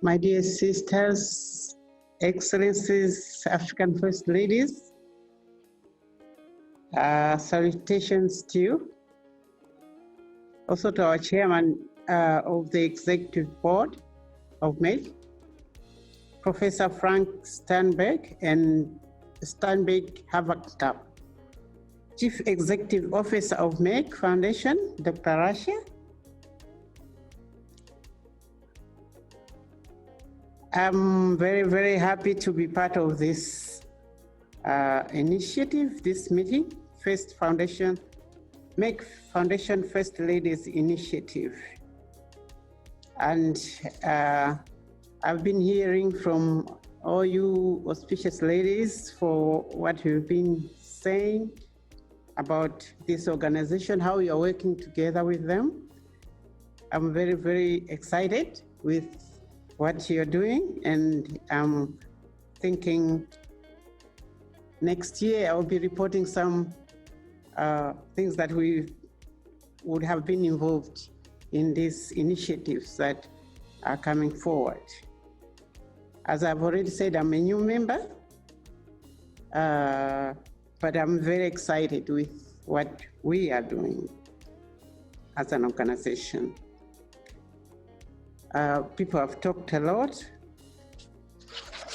My dear sisters, excellencies, African First Ladies, salutations to you. Also to our chairman of the executive board of Merck, Professor Frank Sternberg and Sternberg Havakap, Chief Executive Officer of Merck Foundation, Dr. Rasha. I'm very, very happy to be part of this initiative, this meeting, Merck Foundation First Ladies Initiative. And I've been hearing from all you auspicious ladies for what you've been saying about this organization, how you're working together with them. I'm very, very excited with what you're doing, and I'm thinking next year I'll be reporting some things that we would have been involved in these initiatives that are coming forward. As I've already said, I'm a new member, but I'm very excited with what we are doing as an organization. People have talked a lot,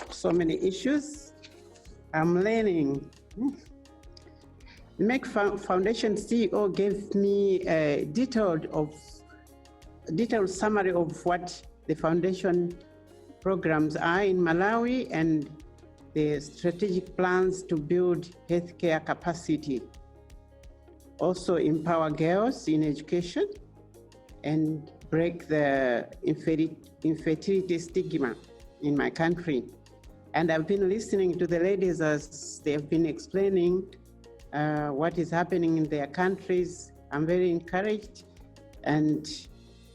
so many issues. I'm learning. Merck Foundation CEO gave me a detailed summary of what the foundation programs are in Malawi and the strategic plans to build healthcare capacity. Also empower girls in education and break the infertility stigma in my country. And I've been listening to the ladies as they've been explaining what is happening in their countries. I'm very encouraged, and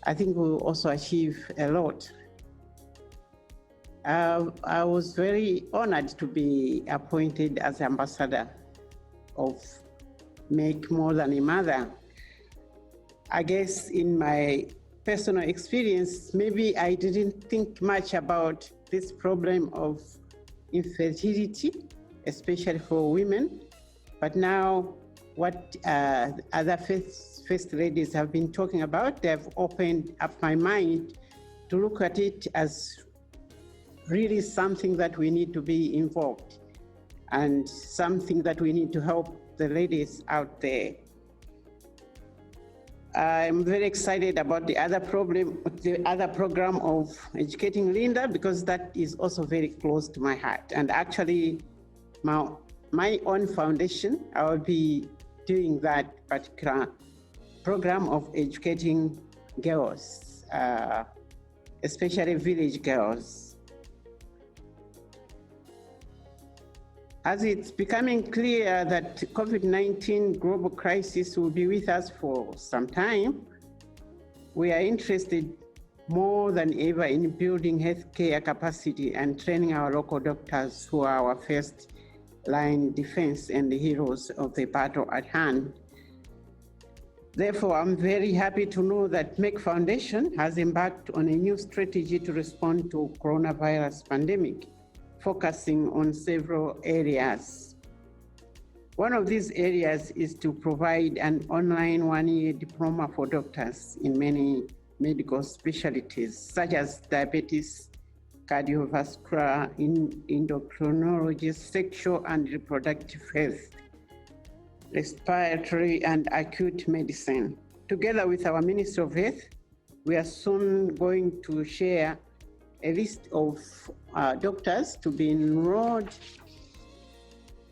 I think we'll also achieve a lot. I was very honored to be appointed as ambassador of Make More Than a Mother. I guess in my personal experience, maybe I didn't think much about this problem of infertility, especially for women. But now what other first ladies have been talking about, they've opened up my mind to look at it as really something that we need to be involved and something that we need to help the ladies out there. I'm very excited about the other program of Educating Linda, because that is also very close to my heart. And actually, my own foundation, I will be doing that particular program of educating girls, especially village girls. As it's becoming clear that COVID-19 global crisis will be with us for some time, we are interested more than ever in building healthcare capacity and training our local doctors, who are our first line defense and the heroes of the battle at hand. Therefore, I'm very happy to know that Merck Foundation has embarked on a new strategy to respond to coronavirus pandemic, focusing on several areas. One of these areas is to provide an online one-year diploma for doctors in many medical specialties, such as diabetes, cardiovascular, endocrinology, sexual and reproductive health, respiratory and acute medicine. Together with our Ministry of Health, we are soon going to share a list of doctors to be enrolled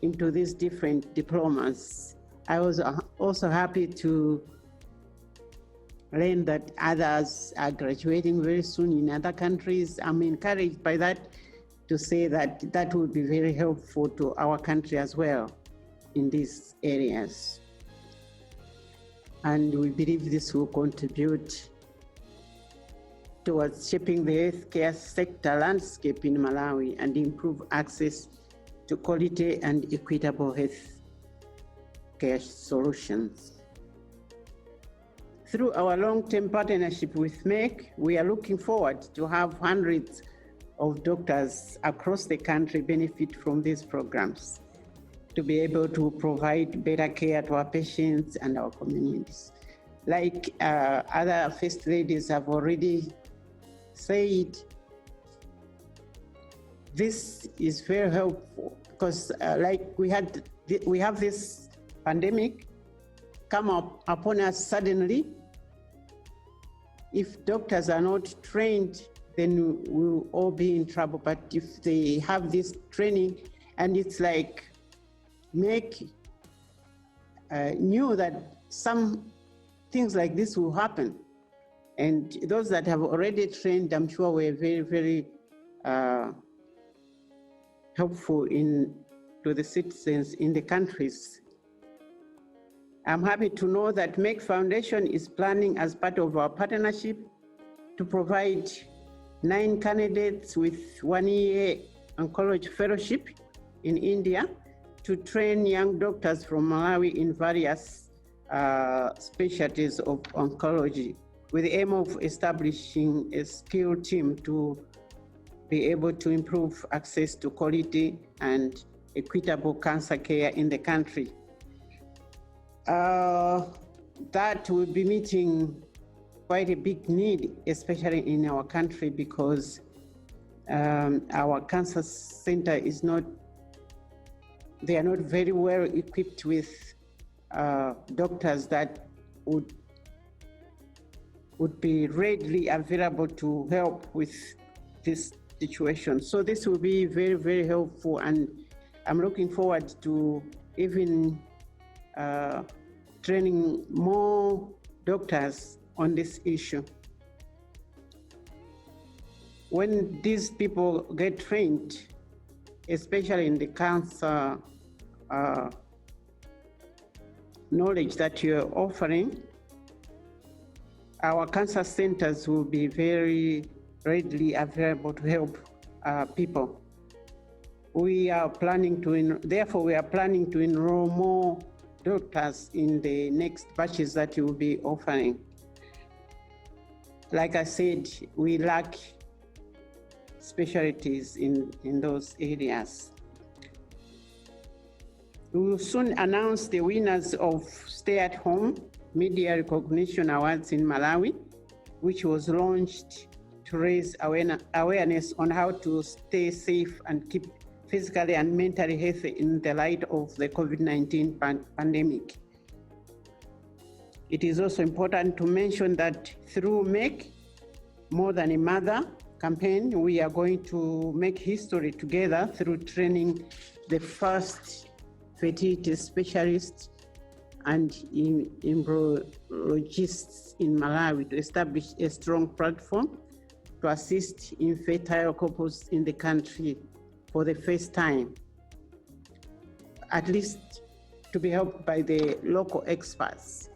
into these different diplomas. I was also happy to learn that others are graduating very soon in other countries. I'm encouraged by that, to say that that would be very helpful to our country as well in these areas. And we believe this will contribute towards shaping the healthcare sector landscape in Malawi and improve access to quality and equitable health care solutions. Through our long-term partnership with Merck, we are looking forward to have hundreds of doctors across the country benefit from these programs to be able to provide better care to our patients and our communities. Like other First Ladies have already said, this is very helpful because like we have this pandemic come up upon us suddenly. If doctors are not trained, then we'll all be in trouble. But if they have this training, and it's like knew that some things like this will happen. And those that have already trained, I'm sure were very, very helpful to the citizens in the countries. I'm happy to know that Merck Foundation is planning, as part of our partnership, to provide 9 candidates with 1-year oncology fellowship in India to train young doctors from Malawi in various specialties of oncology, with the aim of establishing a skilled team to be able to improve access to quality and equitable cancer care in the country. That will be meeting quite a big need, especially in our country, because our cancer center they are not very well equipped with doctors that would be readily available to help with this situation. So this will be very, very helpful, and I'm looking forward to even training more doctors on this issue. When these people get trained, especially in the cancer knowledge that you're offering, our cancer centers will be very readily available to help people. We are planning to, therefore, we are planning to enroll more doctors in the next batches that you will be offering. Like I said, we lack specialties in those areas. We will soon announce the winners of Stay at Home Media Recognition Awards in Malawi, which was launched to raise awareness on how to stay safe and keep physically and mentally healthy in the light of the COVID-19 pandemic. It is also important to mention that through Make More Than a Mother campaign, we are going to make history together through training the first fertility specialists and embryologists in Malawi to establish a strong platform to assist infertile couples in the country for the first time, at least to be helped by the local experts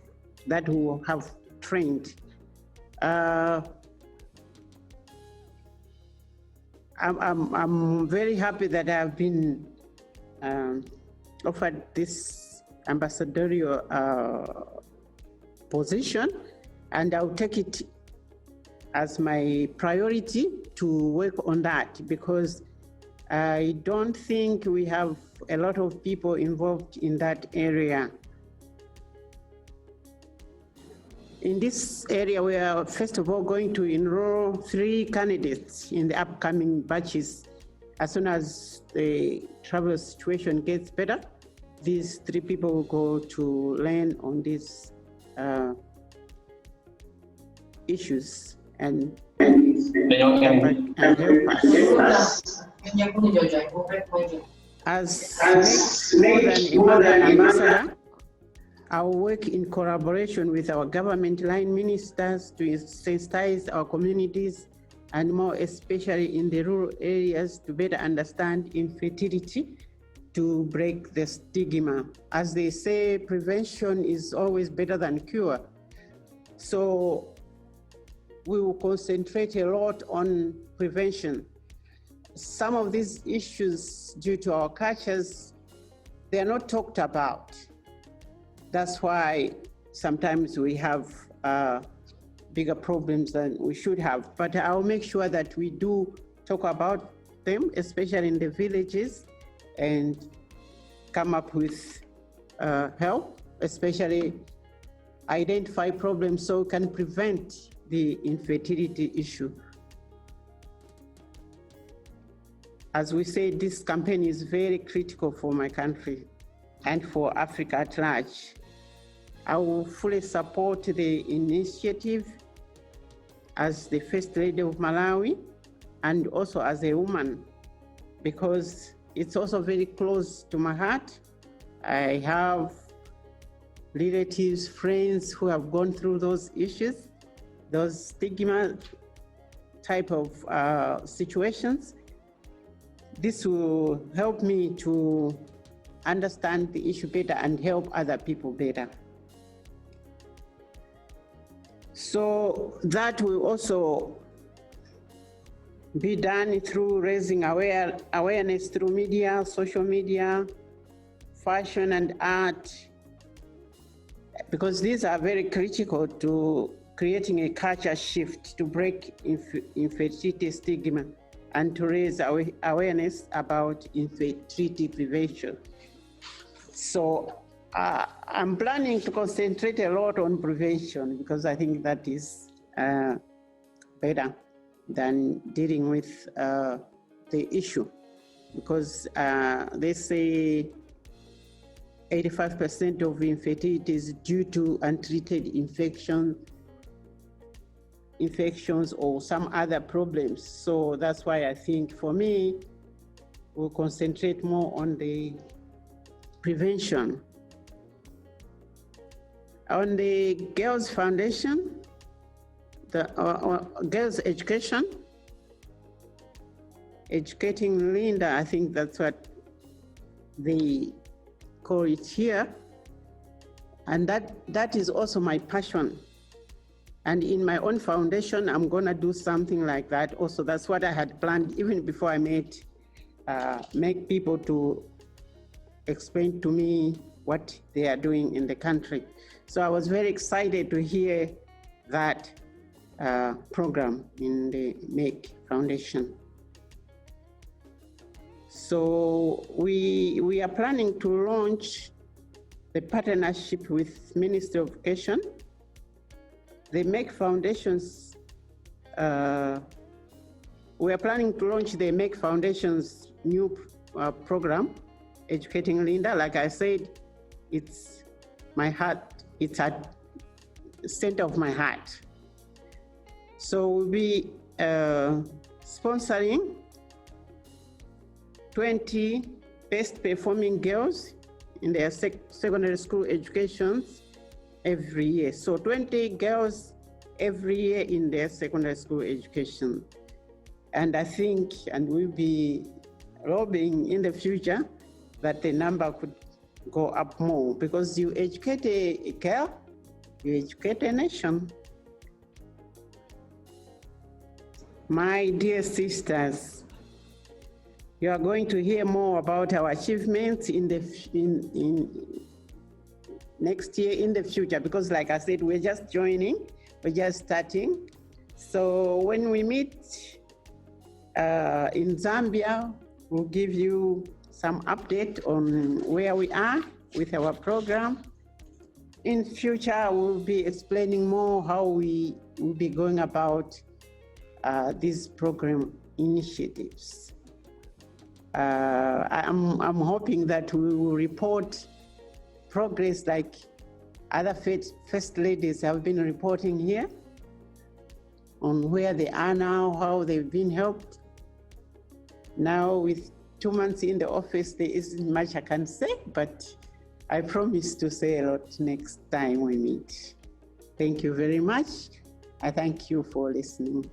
that who have trained. I'm very happy that I've been offered this ambassadorial position, and I'll take it as my priority to work on that, because I don't think we have a lot of people involved in that area. In this area, we are first of all going to enroll 3 candidates in the upcoming batches. As soon as the travel situation gets better, these 3 people will go to learn on these issues and help us. As More Than a Mother ambassador, I will work in collaboration with our government line ministers to sensitize our communities, and more especially in the rural areas, to better understand infertility, to break the stigma. As they say, prevention is always better than cure. So we will concentrate a lot on prevention. Some of these issues, due to our cultures, they are not talked about. That's why sometimes we have bigger problems than we should have. But I'll make sure that we do talk about them, especially in the villages, and come up with help, especially identify problems so we can prevent the infertility issue. As we say, this campaign is very critical for my country and for Africa at large. I will fully support the initiative as the First Lady of Malawi and also as a woman, because it's also very close to my heart. I have relatives, friends who have gone through those issues, those stigma type of situations. This will help me to understand the issue better and help other people better. So that will also be done through raising awareness through media, social media, fashion and art, because these are very critical to creating a culture shift to break infertility stigma and to raise awareness about infertility prevention. So I'm planning to concentrate a lot on prevention because I think that is better than dealing with the issue, because they say 85% of infertility is due to untreated infections or some other problems. So that's why I think for me, we'll concentrate more on the prevention. On the Girls Foundation, the girls education, educating Linda, I think that's what they call it here. And that is also my passion. And in my own foundation, I'm gonna do something like that also. That's what I had planned even before I met people to explain to me what they are doing in the country. So I was very excited to hear that program in the Merck Foundation. So we are planning to launch the partnership with Ministry of Education. The Merck Foundation's, we are planning to launch the Merck Foundation's new program, Educating Linda. Like I said, it's my heart, it's at the center of my heart. So we'll be sponsoring 20 best performing girls in their secondary school educations every year. So 20 girls every year in their secondary school education. And I think, and we'll be lobbying in the future that the number could go up more, because you educate a girl, you educate a nation. My dear sisters, you are going to hear more about our achievements in next year, in the future, because like I said, we're just joining, we're just starting. So when we meet in Zambia, we'll give you some update on where we are with our program. In future, we'll be explaining more how we will be going about these program initiatives. I'm hoping that we will report progress like other first ladies have been reporting here on where they are now, how they've been helped. Now with 2 months in the office, there isn't much I can say, but I promise to say a lot next time we meet. Thank you very much. I thank you for listening.